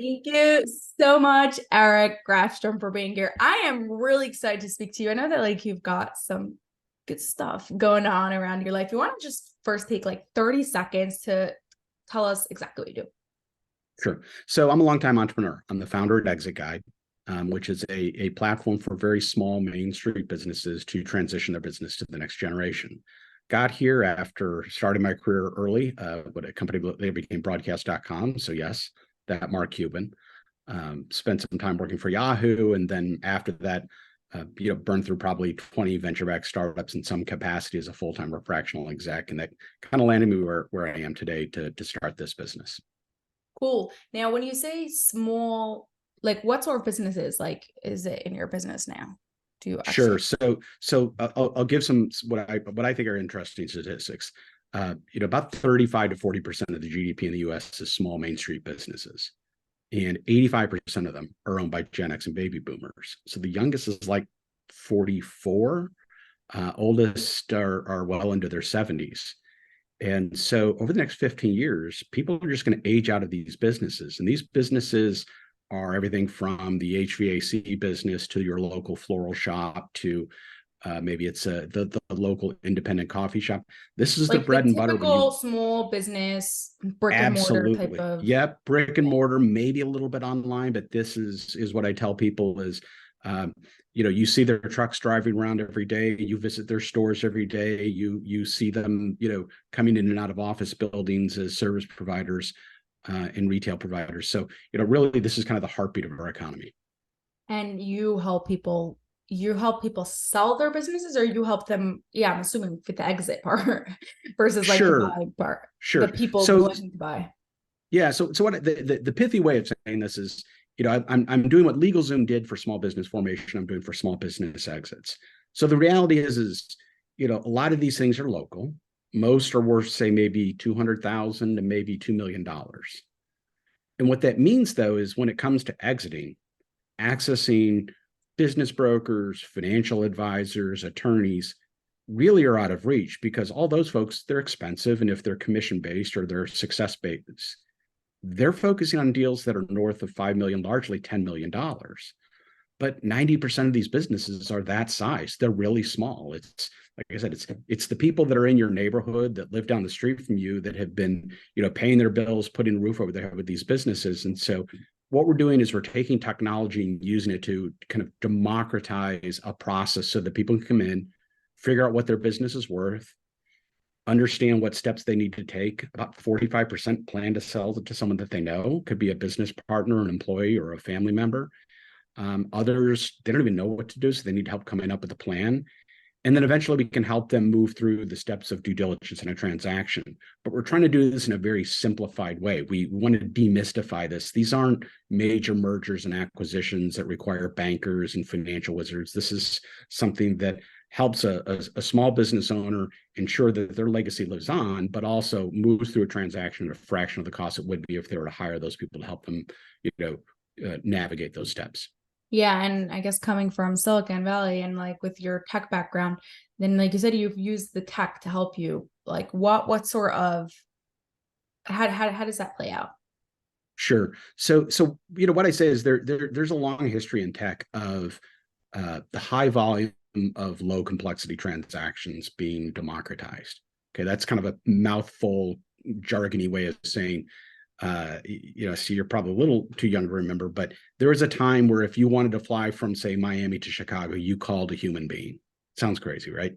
Thank you so much, Eric Grafstrom, for being here. I am really excited to speak to you. I know that you've got some good stuff going on around your life. You want to just first take 30 seconds to tell us exactly what you do. Sure. So I'm a longtime entrepreneur. I'm the founder at ExitGuide, which is a platform for very small Main Street businesses to transition their business to the next generation. Got here after starting my career early with a company that became broadcast.com. So yes, that Mark Cuban. Spent some time working for Yahoo. And then after that, burned through probably 20 venture-backed startups in some capacity as a full-time or fractional exec. And that kind of landed me where I am today to start this business. Cool. Now, when you say small, what sort of businesses is it in your business now? Do you Sure. actually? So I'll give some what I think are interesting statistics. About 35 to 40% of the GDP in the U.S. is small Main Street businesses, and 85% of them are owned by Gen X and baby boomers. So the youngest is 44, oldest are well into their 70s. And so over the next 15 years, people are just going to age out of these businesses. And these businesses are everything from the HVAC business to your local floral shop to maybe it's the local independent coffee shop. This is the bread and butter when you typical small business, brick and mortar type absolutely. of. Yep, brick and mortar, maybe a little bit online, but this is what I tell people is you see their trucks driving around every day, you visit their stores every day, you see them, coming in and out of office buildings as service providers and retail providers. So, really this is kind of the heartbeat of our economy. And you help people sell their businesses, or you help them, yeah, I'm assuming, for the exit part versus the Sure, buy part, the sure. people So looking to buy. yeah, so what the pithy way of saying this is, I'm doing what LegalZoom did for small business formation. I'm doing for small business exits. So the reality is, a lot of these things are local. Most are worth, say, maybe 200,000 to maybe $2 million. And what that means, though, is when it comes to exiting, accessing business brokers, financial advisors, attorneys really are out of reach because all those folks, they're expensive. And if they're commission based or they're success based, they're focusing on deals that are north of 5 million, largely $10 million. But 90% of these businesses are that size. They're really small. It's like I said, it's the people that are in your neighborhood that live down the street from you that have been, paying their bills, putting a roof over their head with these businesses. And so what we're doing is we're taking technology and using it to kind of democratize a process so that people can come in, figure out what their business is worth, understand what steps they need to take. About 45% plan to sell to someone that they know, could be a business partner, an employee, or a family member. Others, they don't even know what to do, so they need help coming up with a plan. And then eventually we can help them move through the steps of due diligence in a transaction. But we're trying to do this in a very simplified way. We want to demystify this. These aren't major mergers and acquisitions that require bankers and financial wizards. This is something that helps a small business owner ensure that their legacy lives on, but also moves through a transaction at a fraction of the cost it would be if they were to hire those people to help them, navigate those steps. Yeah, and I guess coming from Silicon Valley and with your tech background, then you said, you've used the tech to help you. What sort of, how does that play out? Sure. So what I say is there's a long history in tech of the high volume of low complexity transactions being democratized. Okay, that's kind of a mouthful, jargony way of saying, so you're probably a little too young to remember, but there was a time where if you wanted to fly from, say, Miami to Chicago, you called a human being. Sounds crazy, right?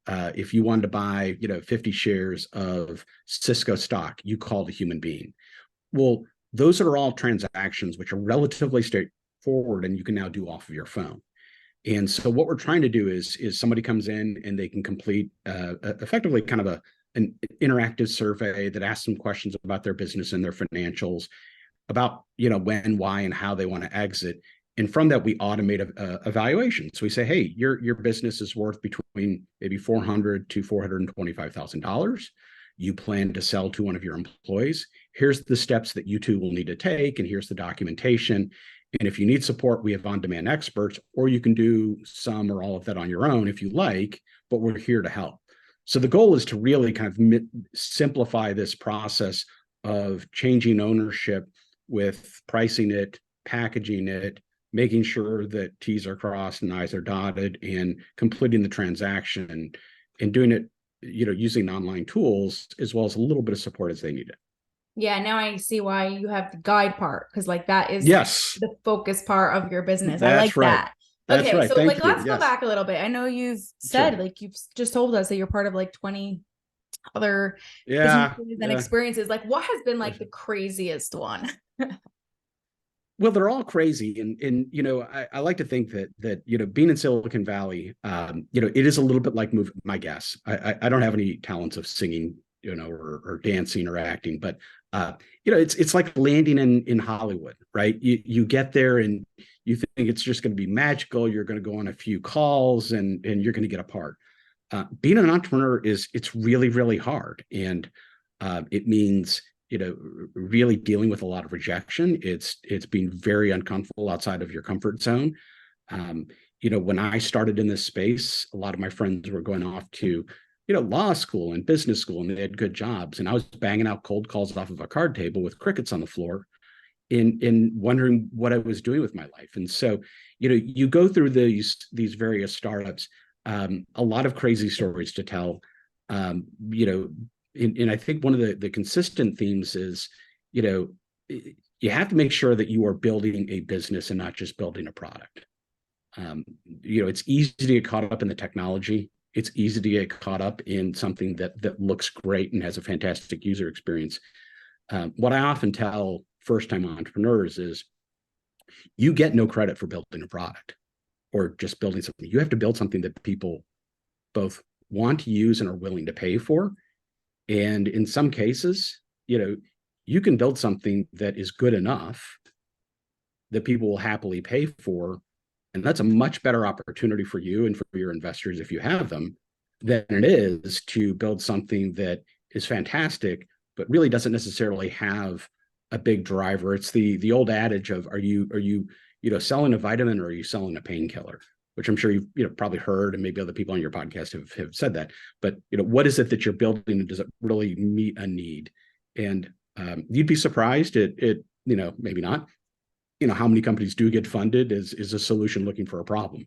If you wanted to buy, 50 shares of Cisco stock, you called a human being. Well, those are all transactions which are relatively straightforward and you can now do off of your phone. And so what we're trying to do is somebody comes in and they can complete effectively kind of an interactive survey that asks them questions about their business and their financials, about when, why, and how they want to exit. And from that, we automate a evaluation. So we say, hey, your business is worth between maybe $400,000 to $425,000. You plan to sell to one of your employees. Here's the steps that you two will need to take, and here's the documentation. And if you need support, we have on-demand experts, or you can do some or all of that on your own if you like, but we're here to help. So the goal is to really kind of simplify this process of changing ownership with pricing it, packaging it, making sure that T's are crossed and I's are dotted, and completing the transaction, and doing it, using online tools, as well as a little bit of support as they need it. Yeah, now I see why you have the guide part, because like that is Yes, the focus part of your business. I like that's right. that. That's Okay, right. so like Thank you. let's go Yes, back a little bit. I know you've sure. said, like you've just told us that you're part of like 20 other Yeah, businesses and yeah. experiences. Like what has been like the craziest one? Well, they're all crazy, and I like to think that being in Silicon Valley, it is a little bit like moving. My guess, I don't have any talents of singing, or dancing or acting, but it's like landing in Hollywood, right? You get there and you think it's just going to be magical. You're going to go on a few calls and you're going to get a part. Being an entrepreneur it's really, really hard, and it means really dealing with a lot of rejection. It's being very uncomfortable outside of your comfort zone. um, when I started in this space, a lot of my friends were going off to law school and business school, and they had good jobs, and I was banging out cold calls off of a card table with crickets on the floor, in wondering what I was doing with my life. And so you go through these various startups, a lot of crazy stories to tell. um, you know and I think one of the consistent themes is, you know, you have to make sure that you are building a business and not just building a product. It's easy to get caught up in the technology. It's easy to get caught up in something that looks great and has a fantastic user experience. What I often tell first-time entrepreneurs is, you get no credit for building a product or just building something. You have to build something that people both want to use and are willing to pay for. And in some cases, you can build something that is good enough that people will happily pay for. And that's a much better opportunity for you and for your investors, if you have them, than it is to build something that is fantastic, but really doesn't necessarily have a big driver. It's the old adage of, are you selling a vitamin, or are you selling a painkiller? Which I'm sure you've probably heard, and maybe other people on your podcast have said that. But what is it that you're building, and does it really meet a need? And you'd be surprised at maybe not, how many companies do get funded is a solution looking for a problem.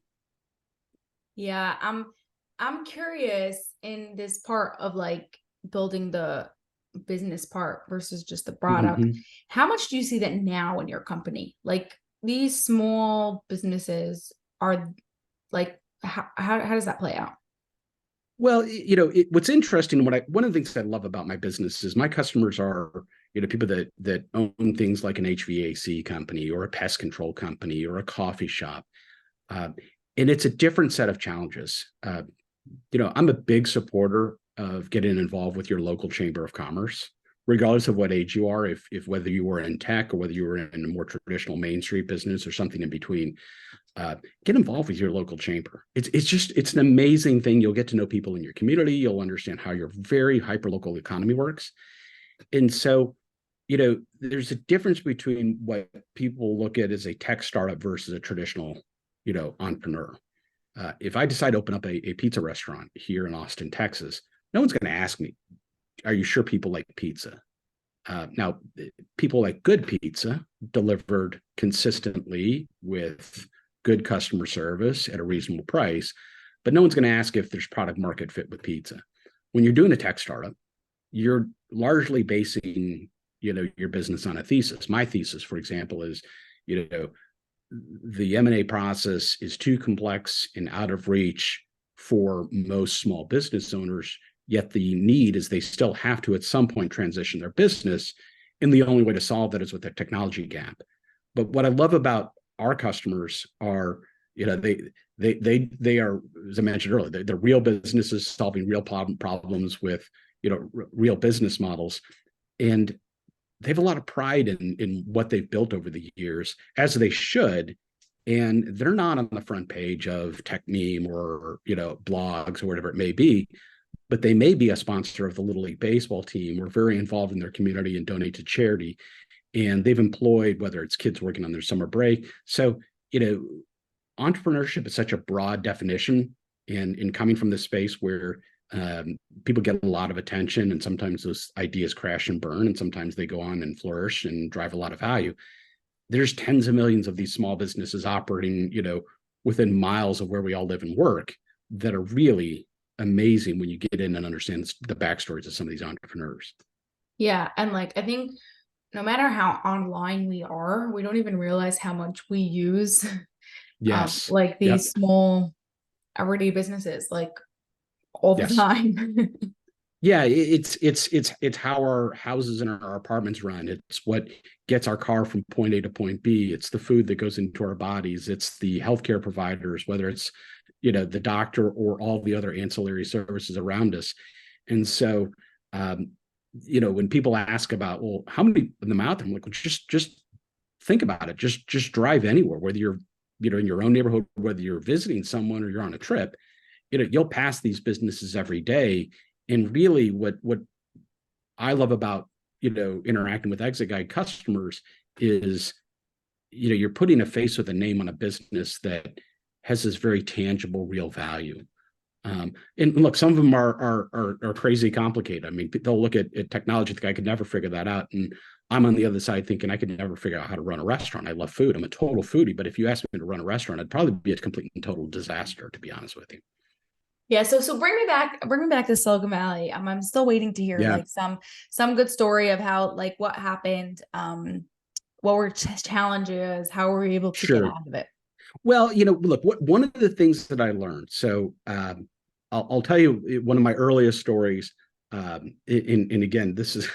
Yeah, I'm curious in this part of like building the business part versus just the product. Mm-hmm. How much do you see that now in your company? Like these small businesses are like, how does that play out? Well, what's interesting, one of the things I love about my business is my customers are, people that own things like an HVAC company or a pest control company or a coffee shop. And it's a different set of challenges. I'm a big supporter of getting involved with your local chamber of commerce, regardless of what age you are, if whether you were in tech or whether you were in a more traditional Main Street business or something in between. Get involved with your local chamber. It's an amazing thing. You'll get to know people in your community. You'll understand how your very hyper local economy works. And so, there's a difference between what people look at as a tech startup versus a traditional, entrepreneur. If I decide to open up a pizza restaurant here in Austin, Texas, no one's going to ask me, are you sure people like pizza? Now, people like good pizza delivered consistently with good customer service at a reasonable price, but no one's going to ask if there's product market fit with pizza. When you're doing a tech startup, you're largely basing, your business on a thesis. My thesis, for example, is, the M&A process is too complex and out of reach for most small business owners. Yet the need is they still have to at some point transition their business, and the only way to solve that is with a technology gap. But what I love about our customers are, they are, as I mentioned earlier, they're real businesses solving real problems with real business models, and they have a lot of pride in what they've built over the years, as they should. And they're not on the front page of Tech Meme or blogs or whatever it may be, but they may be a sponsor of the Little League baseball team, or very involved in their community and donate to charity. And they've employed, whether it's kids working on their summer break. So, entrepreneurship is such a broad definition. And in coming from this space where People get a lot of attention, and sometimes those ideas crash and burn, and sometimes they go on and flourish and drive a lot of value. There's tens of millions of these small businesses operating, within miles of where we all live and work, that are really amazing when you get in and understand the backstories of some of these entrepreneurs. Yeah. And like, I think no matter how online we are, we don't even realize how much we use Yes. like Yep. these small everyday businesses like all the Yes. time. Yeah, it's how our houses and our apartments run. It's what gets our car from point A to point B. It's the food that goes into our bodies. It's the healthcare providers, whether it's the doctor or all the other ancillary services around us. And so, when people ask about, well, how many in the mouth, I'm like, well, just think about it. Just drive anywhere, whether you're in your own neighborhood, whether you're visiting someone or you're on a trip. You'll pass these businesses every day. And really what I love about, interacting with ExitGuide customers is, you're putting a face with a name on a business that has this very tangible, real value. And look, some of them are crazy complicated. I mean, they'll look at technology, think I could never figure that out. And I'm on the other side thinking I could never figure out how to run a restaurant. I love food. I'm a total foodie. But if you ask me to run a restaurant, I'd probably be a complete and total disaster, to be honest with you. Yeah, so bring me back to Silicon Valley. I'm still waiting to hear Yeah, like some good story of how like what happened, what were challenges, how were we able to get sure. out of it? Well, look, one of the things that I learned. So I'll tell you one of my earliest stories. And again, this is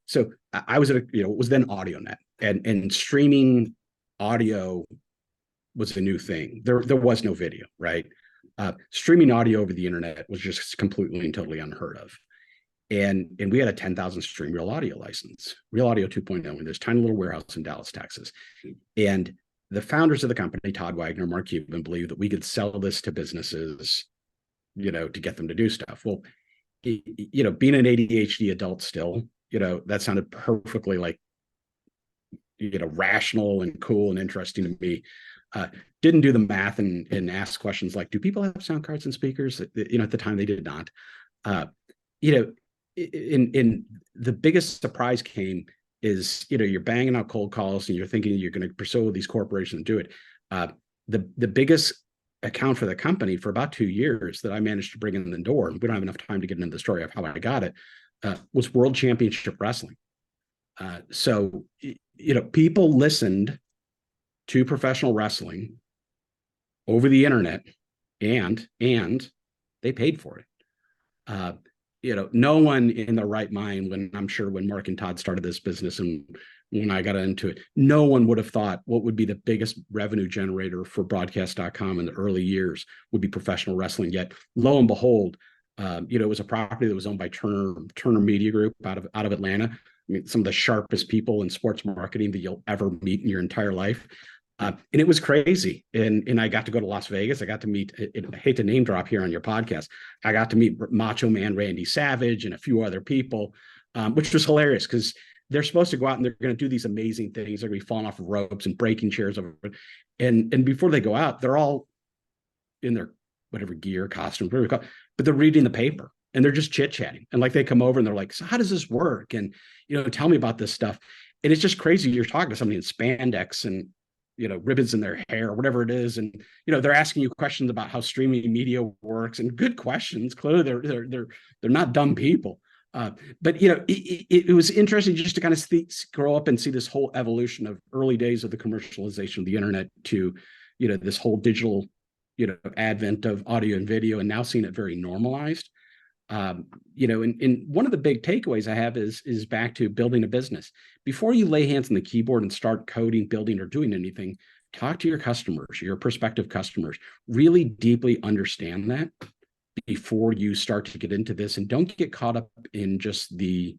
so I was at it was then AudioNet, and streaming audio was a new thing. There was no video, right? Streaming audio over the internet was just completely and totally unheard of. And we had a 10,000 stream real audio license, Real Audio 2.0, in this tiny little warehouse in Dallas, Texas. And the founders of the company, Todd Wagner, Mark Cuban, believed that we could sell this to businesses, to get them to do stuff. Well, being an ADHD adult still, that sounded perfectly like, rational and cool and interesting to me. Didn't do the math and ask questions like, do people have sound cards and speakers? At the time they did not. In the biggest surprise came is, you're banging out cold calls and you're thinking you're going to pursue these corporations and do it. The biggest account for the company for about 2 years that I managed to bring in the door, and we don't have enough time to get into the story of how I got it, was World Championship Wrestling. So, people listened to professional wrestling over the internet, and they paid for it. No one in their right mind, when Mark and Todd started this business and when I got into it, no one would have thought what would be the biggest revenue generator for broadcast.com in the early years would be professional wrestling. Yet, lo and behold, it was a property that was owned by Turner Media Group out of Atlanta. I mean, some of the sharpest people in sports marketing that you'll ever meet in your entire life. And it was crazy. And I got to go to Las Vegas. I got to meet, I hate to name drop here on your podcast, I got to meet Macho Man Randy Savage and a few other people, which was hilarious because they're supposed to go out and they're going to do these amazing things. They're going to be falling off of ropes and breaking chairs over. And before they go out, they're all in their whatever gear, costume, whatever you call it, but they're reading the paper and they're just chit-chatting. And like they come over and they're like, so how does this work? And, tell me about this stuff. And it's just crazy. You're talking to somebody in spandex and, ribbons in their hair, or whatever it is. And, they're asking you questions about how streaming media works, and good questions. Clearly they're not dumb people. But, it was interesting just to kind of grow up and see this whole evolution of early days of the commercialization of the internet to, this whole digital, advent of audio and video, and now seeing it very normalized. And one of the big takeaways I have is back to building a business. Before you lay hands on the keyboard and start coding, building, or doing anything, talk to your customers, your prospective customers, really deeply understand that before you start to get into this, and don't get caught up in just the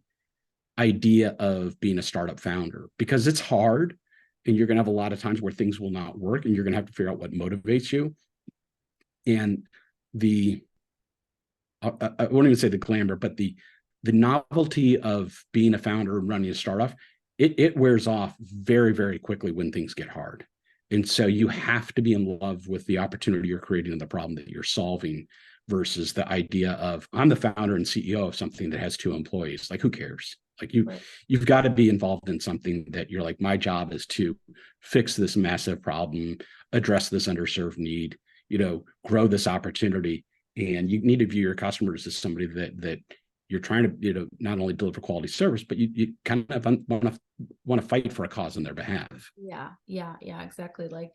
idea of being a startup founder, because it's hard and you're going to have a lot of times where things will not work and you're going to have to figure out what motivates you. And I won't even say the glamour, but the novelty of being a founder and running a startup, it wears off very, very quickly when things get hard. And so you have to be in love with the opportunity you're creating and the problem that you're solving versus the idea of I'm the founder and CEO of something that has 2 employees. Like, who cares? Like, you've got to be involved in something that you're like, my job is to fix this massive problem, address this underserved need, grow this opportunity. And you need to view your customers as somebody that you're trying to, not only deliver quality service, but you kind of want to fight for a cause on their behalf. Yeah, exactly. Like,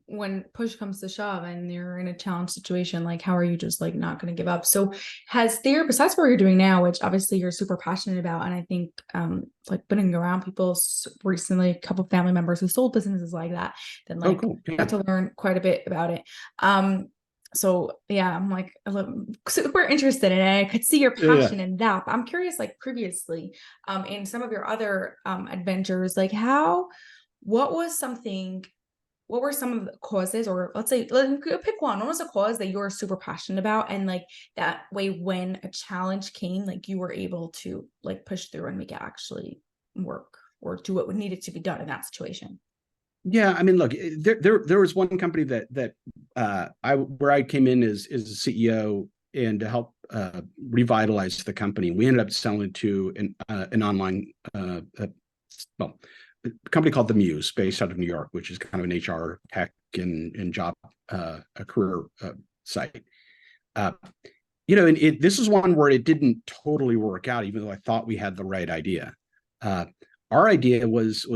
when push comes to shove and you're in a challenge situation, like, how are you just like not going to give up? So has there, besides what you're doing now, which obviously you're super passionate about, and I think like putting around people recently, a couple of family members who sold businesses like that, then like Cool. Yeah. got to learn quite a bit about it. So yeah, I'm like super interested in it. I could see your passion in that. But I'm curious, like previously, in some of your other adventures, like what were some of the causes, or let's say, pick one. What was a cause that you were super passionate about, and like that way, when a challenge came, like you were able to like push through and make it actually work or do what needed to be done in that situation? Yeah, I mean, look, there was one company that where I came in as a CEO and to help revitalize the company. We ended up selling to an online a company called The Muse, based out of New York, which is kind of an HR tech and job a career site. This is one where it didn't totally work out, even though I thought we had the right idea. Our idea was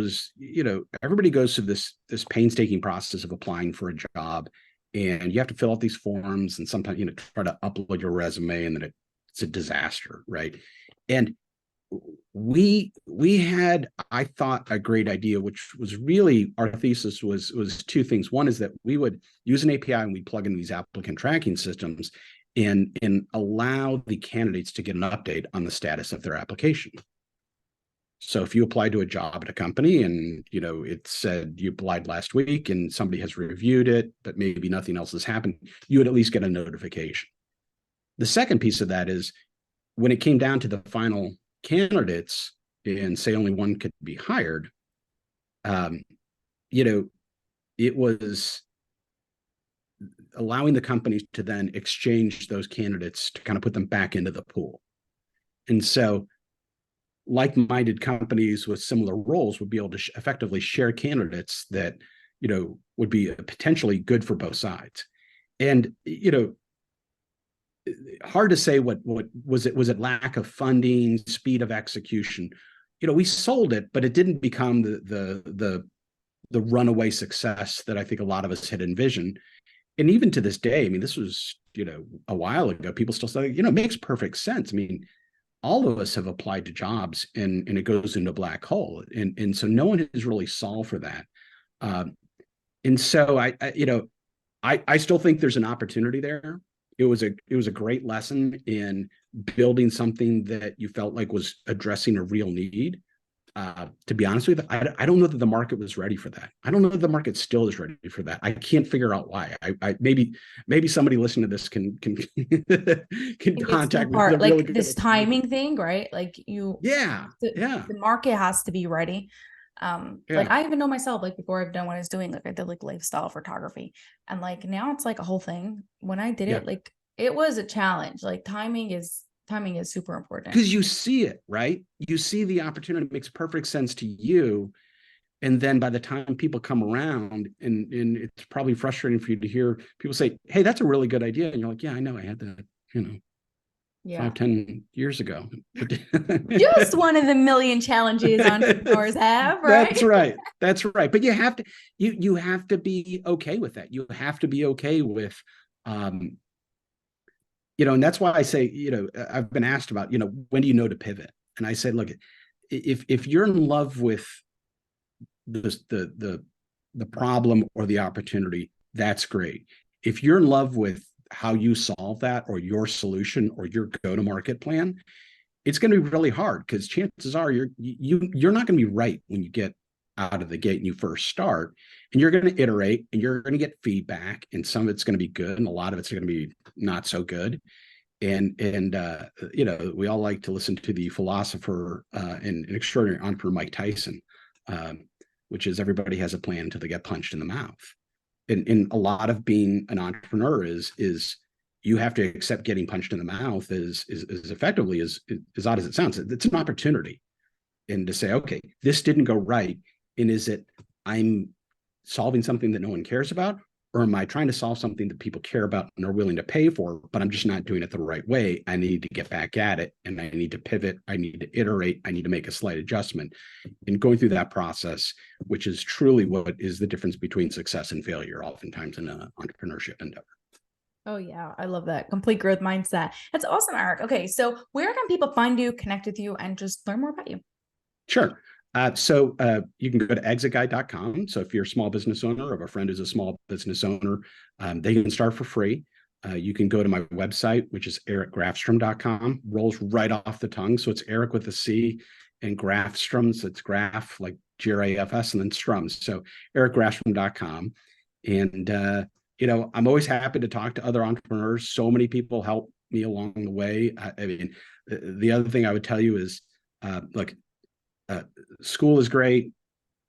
everybody goes through this painstaking process of applying for a job, and you have to fill out these forms, and sometimes try to upload your resume, and then it's a disaster, right? And we had, I thought, a great idea, which was really, our thesis was 2 things. One is that we would use an API and we plug in these applicant tracking systems and allow the candidates to get an update on the status of their application. So if you apply to a job at a company and it said you applied last week and somebody has reviewed it, but maybe nothing else has happened, you would at least get a notification. The second piece of that is, when it came down to the final candidates and say only one could be hired, it was allowing the companies to then exchange those candidates to kind of put them back into the pool. And so like-minded companies with similar roles would be able to effectively share candidates that would be potentially good for both sides. And hard to say what was it lack of funding, speed of execution. We sold it, but it didn't become the runaway success that I think a lot of us had envisioned. And even to this day, I mean, this was a while ago, people still say, it makes perfect sense. I mean, all of us have applied to jobs and it goes into a black hole. And so no one has really solved for that. And so I still think there's an opportunity there. It was a great lesson in building something that you felt like was addressing a real need. To be honest with you, I don't know that the market was ready for that. I don't know that the market still is ready for that. I can't figure out why. I maybe somebody listening to this can contact me. Part, like this timing thing, right? Like the market has to be ready. Like I even know myself, like before I've done what I was doing, like I did like lifestyle photography, and like now it's like a whole thing. When I did it, like it was a challenge. Like timing is super important, because you see it, right? You see the opportunity, makes perfect sense to you, and then by the time people come around, and it's probably frustrating for you to hear people say, hey, that's a really good idea, and you're like, yeah, I know, I had that 5-10 years ago. Just one of the million challenges entrepreneurs have, right? That's right. But you have to be okay with that. You have to be okay with and that's why I say, I've been asked about, when do you know to pivot? And I say, look, if you're in love with the problem or the opportunity, that's great. If you're in love with how you solve that, or your solution, or your go-to-market plan, it's going to be really hard, because chances are you're not going to be right when you get out of the gate and you first start, and you're going to iterate and you're going to get feedback, and some of it's going to be good and a lot of it's going to be not so good. And we all like to listen to the philosopher and extraordinary entrepreneur Mike Tyson, which is everybody has a plan until they get punched in the mouth. And a lot of being an entrepreneur is you have to accept getting punched in the mouth as effectively as odd as it sounds. It's an opportunity, and to say, okay, this didn't go right, and is it I'm solving something that no one cares about, or am I trying to solve something that people care about and are willing to pay for, but I'm just not doing it the right way? I need to get back at it, and I need to pivot. I need to iterate. I need to make a slight adjustment. And going through that process, which is truly what is the difference between success and failure, oftentimes in an entrepreneurship endeavor. Oh yeah, I love that complete growth mindset. That's awesome, Eric. Okay, so where can people find you, connect with you, and just learn more about you? Sure. So you can go to exitguide.com. So if you're a small business owner or have a friend who's a small business owner, they can start for free. You can go to my website, which is ericgrafstrom.com. Rolls right off the tongue. So it's Eric with a C and Grafstrom. So it's graph, like GRAFS, and then Strums. So ericgrafstrom.com. And, I'm always happy to talk to other entrepreneurs. So many people help me along the way. I mean, the other thing I would tell you is, look, school is great,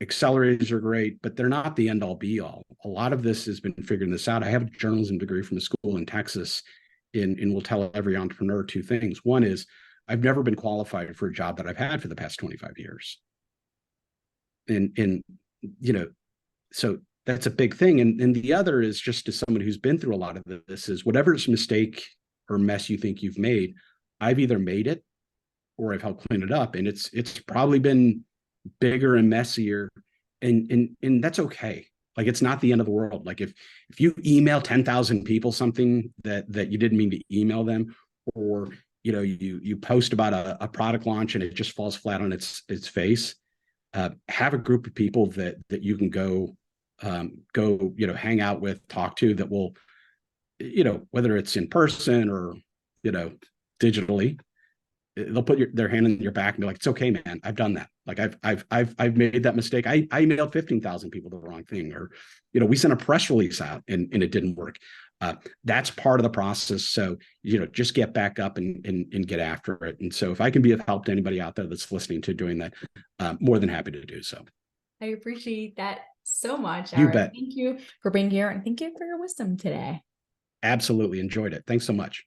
accelerators are great, but they're not the end all be all. A lot of this has been figuring this out. I have a journalism degree from a school in Texas, and will tell every entrepreneur two things. One is I've never been qualified for a job that I've had for the past 25 years. And so that's a big thing. And the other is, just as someone who's been through a lot of this, is whatever's mistake or mess you think you've made, I've either made it or I've helped clean it up. And it's probably been bigger and messier. And that's okay. Like, it's not the end of the world. Like, if you email 10,000 people something that you didn't mean to email them, or you post about a product launch and it just falls flat on its face, have a group of people that you can go hang out with, talk to, that will, whether it's in person or digitally, they'll put their hand in your back and be like, it's okay, man, I've done that. Like, I've made that mistake. I emailed 15,000 people the wrong thing, or we sent a press release out and it didn't work. That's part of the process. So just get back up and get after it. And so if I can be of help to anybody out there that's listening to doing that, more than happy to do so. I appreciate that so much, You Eric. bet. Thank you for being here, and thank you for your wisdom today. Absolutely enjoyed it. Thanks so much.